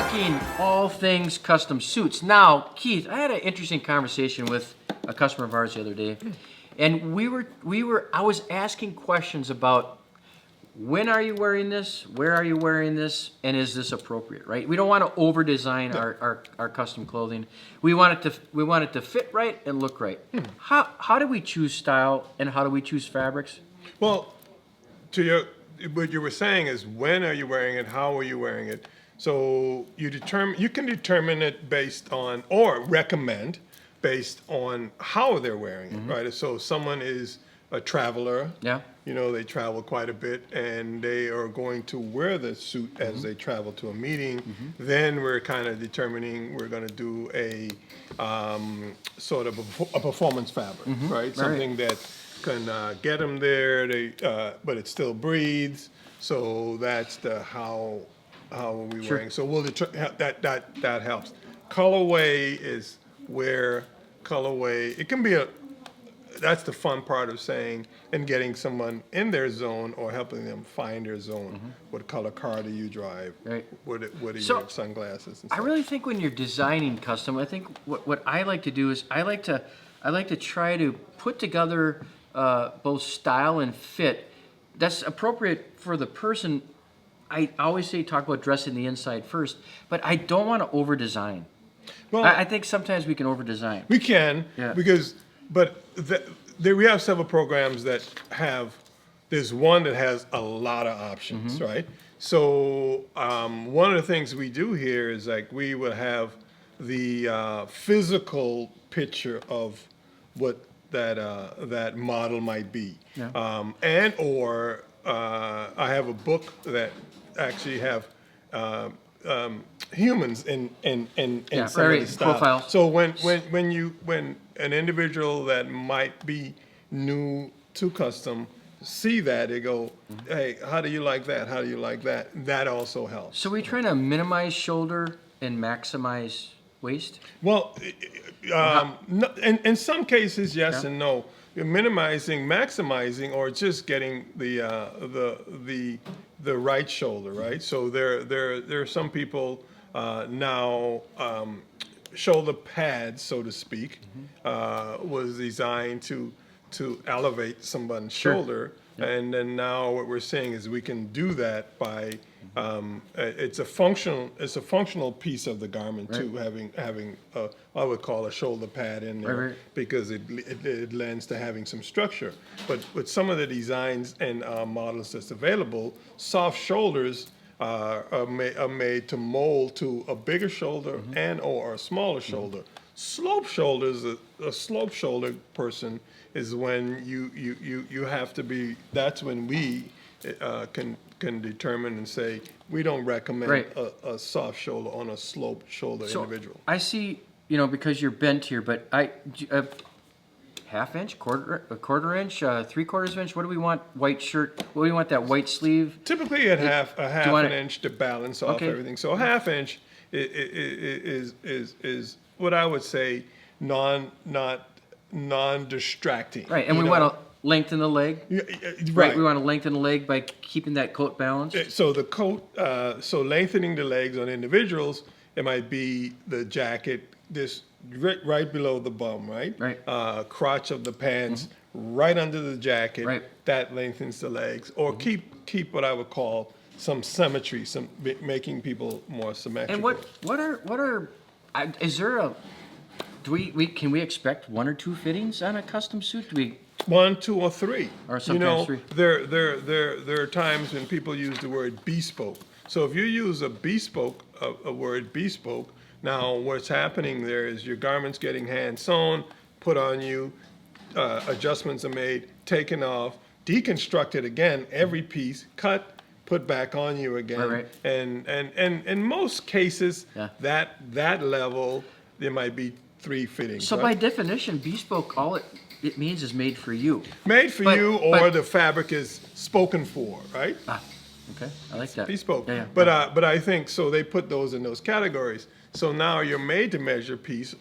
talking all things custom suits. Now, Keith, I had an interesting conversation with a customer of ours the other day, and I was asking questions about when are you wearing this, where are you wearing this, and is this appropriate, right? We don't want to over-design our custom clothing. We want it to fit right and look right. How do we choose style and how do we choose fabrics? Well, what you were saying is when are you wearing it, how are you wearing it? So you can determine it based on, or recommend based on how they're wearing it, right? So someone is a traveler. Yeah. They travel quite a bit and they are going to wear the suit as they travel to a meeting. Then we're kind of determining we're going to do a sort of a performance fabric, right? Something that can get them there, but it still breathes. So that's the how are we wearing. So we'll that helps. Colorway is where it can be that's the fun part of saying and getting someone in their zone or helping them find their zone. What color car do you drive? Right. What are So, your sunglasses and stuff? I really think when you're designing custom, I think what I like to do is I like to try to put together both style and fit that's appropriate for the person. I always say talk about dressing the inside first, but I don't want to over design. Well, I think sometimes we can over design. we can, Yeah. but we have several programs that there's one that has a lot of options, right? So one of the things we do here is like we would have the physical picture of what that model might be, and or I have a book that actually have humans in some of the style. Profiles. So when an individual that might be new to custom see that, they go, hey, how do you like that? How do you like that? That also helps. So we're trying to minimize shoulder and maximize waist. Well, no, in some cases, yes and no. You're minimizing, maximizing, or just getting the right shoulder, right? So there are some people now. Shoulder pads, so to speak, was designed to elevate someone's shoulder, and then now what we're saying is we can do that by it's a functional piece of the garment too, having I would call a shoulder pad in there because it lends to having some structure. But with some of the designs and models that's available, soft shoulders are made to mold to a bigger shoulder and or a smaller shoulder. Slope shoulders, a slope shoulder person is when you have to be. That's when we can determine and say we don't recommend a soft shoulder on a slope shoulder individual. I see, because you're bent here, but half inch, a quarter inch, 3/4 inch. What do we want? White shirt. What do we want? That white sleeve. Typically, at half an inch to balance off everything. So a half inch is what I would say non-distracting. Right, and we want to lengthen the leg. Right. We want to lengthen the leg by keeping that coat balanced. So the coat, so lengthening the legs on individuals, it might be the jacket, this right below the bum, right? Right. Crotch of the pants, right under the jacket. Right. That lengthens the legs, or keep what I would call some symmetry, making people more symmetrical. And what are is there a can we expect one or two fittings on a custom suit? Do we? 1, 2, or 3. Or sometimes 3. There are times when people use the word bespoke. So if you use a word bespoke, now what's happening there is your garment's getting hand sewn, put on you, adjustments are made, taken off, deconstructed again, every piece, cut, put back on you again. Right. And in most cases, that level, there might be 3 fittings. So by definition, bespoke, all it means is made for you. Made for you, or the fabric is spoken for, right? Okay, I like that. Bespoke. Yeah. But I think so they put those in those categories. So now your made to measure piece,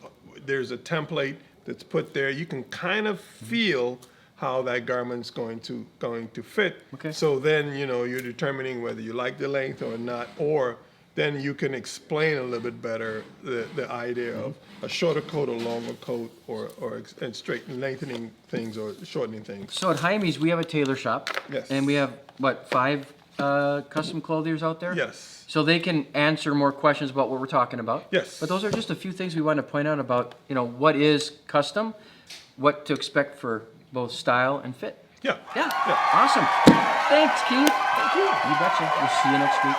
there's a template that's put there. You can kind of feel how that garment's going to fit. Okay. So then you're determining whether you like the length or not, or then you can explain a little bit better the idea of a shorter coat or longer coat, and lengthening things or shortening things. So at Jaime's, we have a tailor shop. Yes. And we have, what, 5 custom clothiers out there? Yes. So they can answer more questions about what we're talking about. Yes. But those are just a few things we want to point out about, what is custom, what to expect for both style and fit. Yeah. Yeah. Awesome. Thanks, Keith. Thank you. You betcha. We'll see you next week.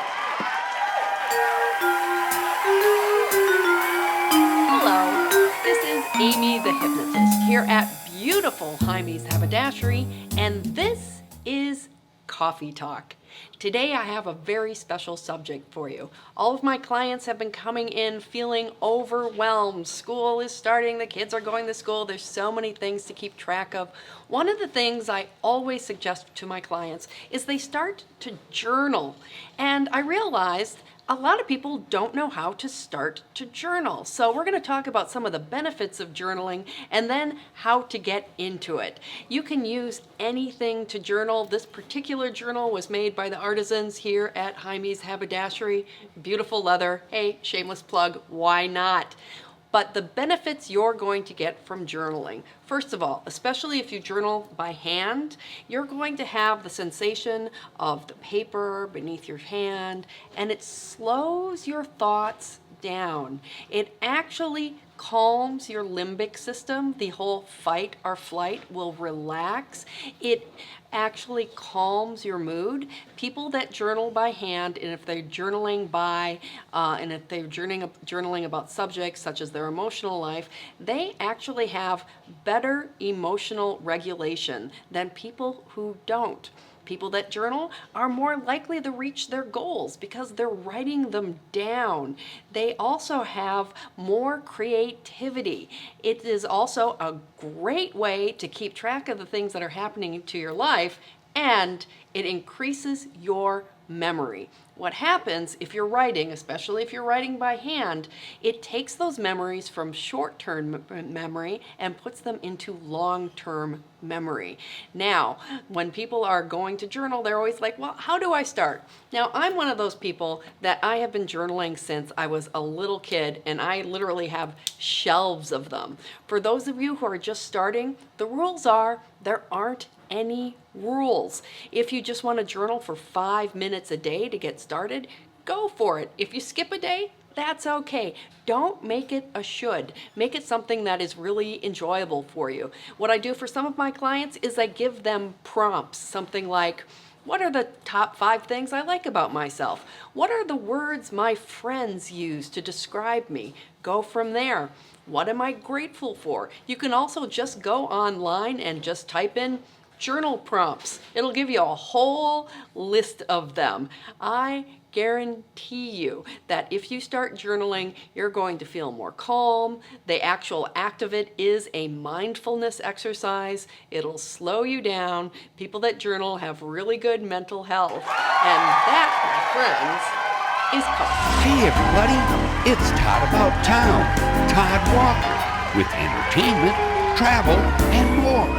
Hello, this is Amy the Hypnotist here at beautiful Jaime's Haberdashery, and this is Coffee Talk. Today I have a very special subject for you. All of my clients have been coming in feeling overwhelmed. School is starting, the kids are going to school, there's so many things to keep track of. One of the things I always suggest to my clients is they start to journal. And I realized a lot of people don't know how to start to journal. So we're going to talk about some of the benefits of journaling and then how to get into it. You can use anything to journal. This particular journal was made by the artisans here at Jaime's Haberdashery. Beautiful leather. Hey, shameless plug, why not? But the benefits you're going to get from journaling. First of all, especially if you journal by hand, you're going to have the sensation of the paper beneath your hand, and it slows your thoughts down. It actually calms your limbic system. The whole fight or flight will relax. It actually calms your mood. People that journal by hand, and if they're journaling journaling about subjects such as their emotional life, they actually have better emotional regulation than people who don't. People that journal are more likely to reach their goals because they're writing them down. They also have more creativity. It is also a great way to keep track of the things that are happening to your life, and it increases your memory. What happens if you're writing, especially if you're writing by hand, it takes those memories from short-term memory and puts them into long-term memory. Now, when people are going to journal, they're always like, well, how do I start? Now, I'm one of those people that I have been journaling since I was a little kid, and I literally have shelves of them. For those of you who are just starting, the rules are there aren't any rules. If you just want to journal for 5 minutes a day to get started, go for it. If you skip a day, that's okay. Don't make it a should. Make it something that is really enjoyable for you. What I do for some of my clients is I give them prompts, something like, what are the top 5 things I like about myself? What are the words my friends use to describe me? Go from there. What am I grateful for? You can also just go online and just type in journal prompts. It'll give you a whole list of them. I guarantee you that if you start journaling, you're going to feel more calm. The actual act of it is a mindfulness exercise. It'll slow you down. People that journal have really good mental health. And that, my friends, is coffee. Hey everybody, it's Todd About Town, Todd Walker, with entertainment, travel, and more.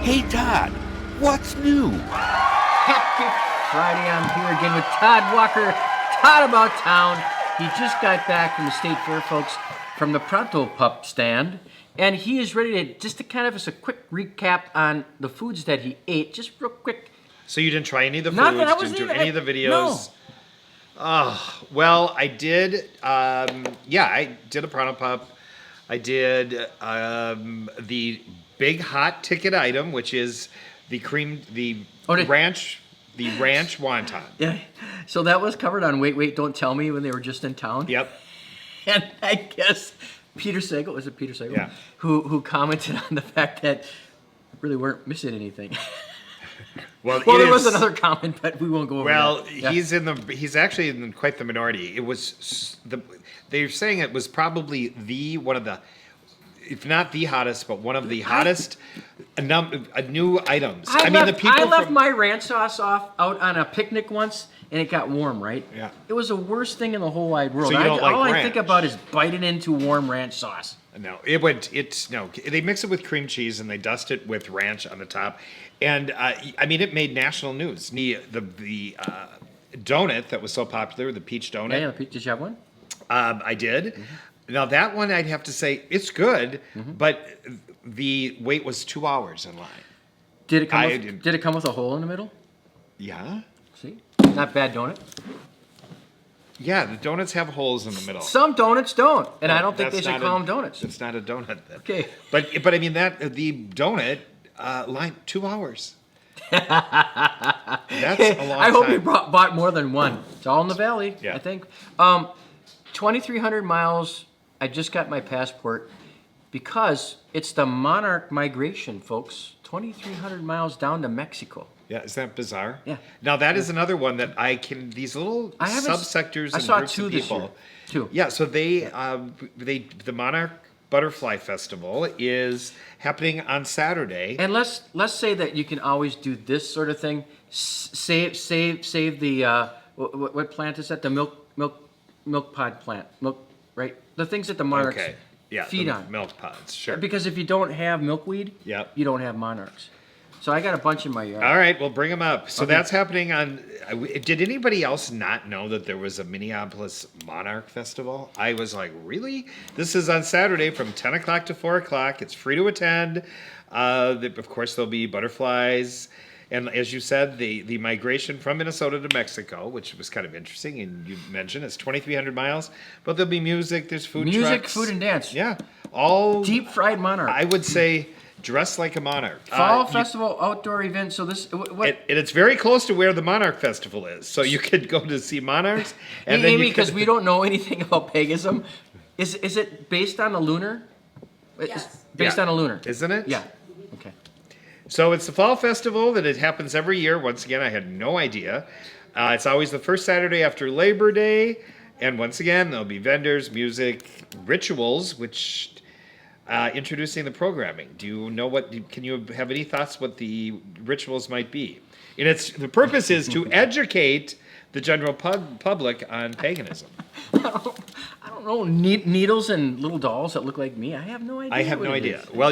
Hey Todd, what's new? Happy Friday. I'm here again with Todd Walker, Todd About Town. He just got back from the State Fair, folks, from the Pronto Pup stand, and he is ready to kind of us a quick recap on the foods that he ate, just real quick. So you didn't try any of the Not that I foods, wasn't didn't do even- any of the videos? No. Well, I did. I did a Pronto Pup. I did the big hot ticket item, which is the ranch wonton. Yeah. So that was covered on Wait, Don't Tell Me when they were just in town. Yep. And I guess Peter Sagal, was it Peter Sagal? Yeah. Who commented on the fact that really weren't missing anything. Well, There was another comment, but we won't go over Well, that. Yeah. he's actually in quite the minority. It was they're saying it was probably one of the, if not the hottest, but one of the hottest new items. I left my ranch sauce out on a picnic once, and it got warm, right? Yeah. It was the worst thing in the whole wide world. So you don't like all I ranch? think about is biting into warm ranch sauce. No, they mix it with cream cheese and they dust it with ranch on the top, and it made national news. donut that was so popular, the peach donut. Yeah, Pete, did you have one? I did. Now that one, I'd have to say it's good, but the wait was 2 hours in line. Did it come with a hole in the middle? Yeah. See? Not bad donut. Yeah, the donuts have holes in the middle. Some donuts don't, and I don't think they That's should not call a- them donuts. It's not a donut then. Okay. But I mean the donut line 2 hours. That's a long I hope time. you bought more than one. It's all in the valley, Yeah. I think. 2,300 miles. I just got my passport because it's the monarch migration, folks. 2,300 miles down to Mexico. Yeah, is that bizarre? Yeah. Now that is another one that these little I haven't subsectors I and saw groups two of this people. year. Two. Yeah, so the Monarch Butterfly Festival is happening on Saturday. And let's say that you can always do this sort of thing. Save the what plant is that? The milk pod plant. Milk, right? The things that the monarchs Okay. Yeah, feed the on. milk pods, sure. Because if you don't have milkweed, Yep. you don't have monarchs. So I got a bunch in my yard. All right, well, bring them up. So Okay. that's happening on. Did anybody else not know that there was a Minneapolis Monarch Festival? I was like, really? This is on Saturday from 10 o'clock to 4 o'clock. It's free to attend. Of course, there'll be butterflies. And as you said, the migration from Minnesota to Mexico, which was kind of interesting, and you mentioned it's 2,300 miles. But there'll be music, there's food Music, trucks. food, and dance. Yeah, all Deep fried monarch. I would say dress like a monarch. Fall You- festival outdoor event. So this what? and it's very close to where the Monarch Festival is, so you could go to see monarchs. And then Amy, you because could- we don't know anything about paganism, is it based on a lunar? It's Yes. based Yeah. on a lunar, Isn't it? Yeah. Okay. So it's the fall festival that it happens every year. Once again, I had no idea. It's always the first Saturday after Labor Day, and once again there'll be vendors, music, rituals, which. Introducing the programming. Do you know can you have any thoughts what the rituals might be? And the purpose is to educate the general public on paganism. I don't know. Needles and little dolls that look like me. I have no idea. I have what no it idea. is. Well,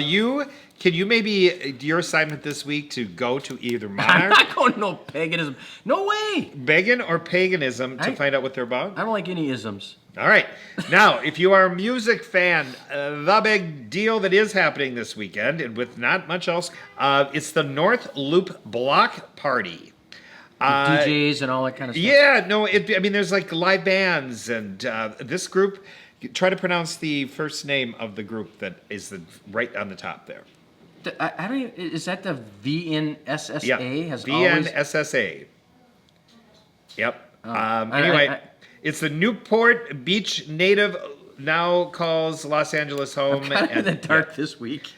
can you maybe your assignment this week to go to either I'm Monarch, not going to no paganism. No way. Pagan, or Paganism to I- find out what they're about? I don't like any isms. All right. Now, if you are a music fan, the big deal that is happening this weekend, and with not much else, it's the North Loop Block Party. DJs and all that kind of stuff. Yeah, no, there's like live bands, and this group, try to pronounce the first name of the group that is right on the top there. I don't even, is that the VNSSA? Yeah, Has always, VNSSA. Yep. I- Anyway, I- it's the Newport Beach native now calls Los Angeles home. kind of in the and- dark this week.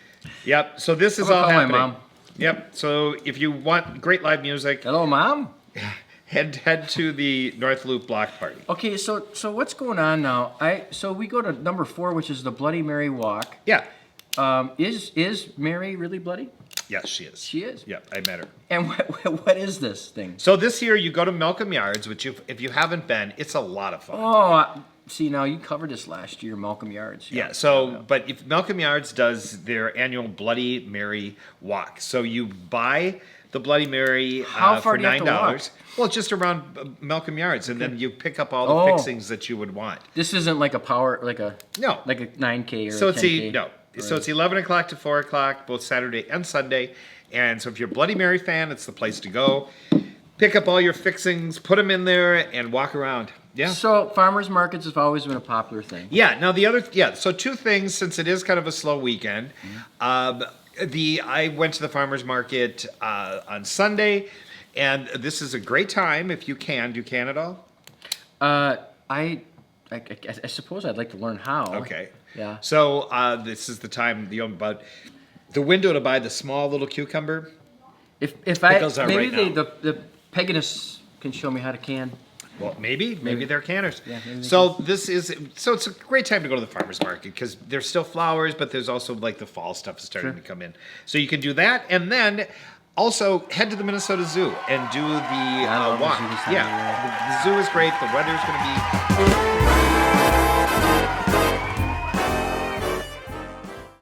Yep. So this is I'm gonna all call my happening. mom. Yep. So if you want great live music, Hello, Mom. head to the North Loop Block Party. Okay, so what's going on now? So we go to number 4, which is the Bloody Mary Walk. Yeah. Is Mary really bloody? Yes, she is. She is. Yep, I met her. And what is this thing? So this year you go to Malcolm Yards, which if you haven't been, it's a lot of fun. Oh, see, now you covered this last year, Malcolm Yards. Yeah. So, but if Malcolm Yards does their annual Bloody Mary walk, so you buy the Bloody Mary How far for do you have to $9. Well, just around Malcolm Yards, and then you pick up all the Oh. fixings that you would want. This isn't like a power, like a No. like a 9K or So a it's 10K. So it's 11 o'clock to 4 o'clock, both Saturday and Sunday. And so if you're a Bloody Mary fan, it's the place to go. Pick up all your fixings, put them in there, and walk around. Yeah. So farmers markets have always been a popular thing. Yeah. Now so two things, since it is kind of a slow weekend. I went to the farmers market on Sunday, and this is a great time if you can. Do you can at all? I suppose I'd like to learn how. Okay. Yeah. So this is the time, about the window to buy the small little cucumber. If Pickles I are maybe right now. the paganists can show me how to can. Well, maybe they're canners. Yeah, maybe they so it's a great time to go to the farmers market because there's still flowers, but there's also like the fall stuff is starting to come in. So you can do that, and then also head to the Minnesota Zoo and do the I love the walk. zoo this time of Yeah, the zoo is great. The weather's going to be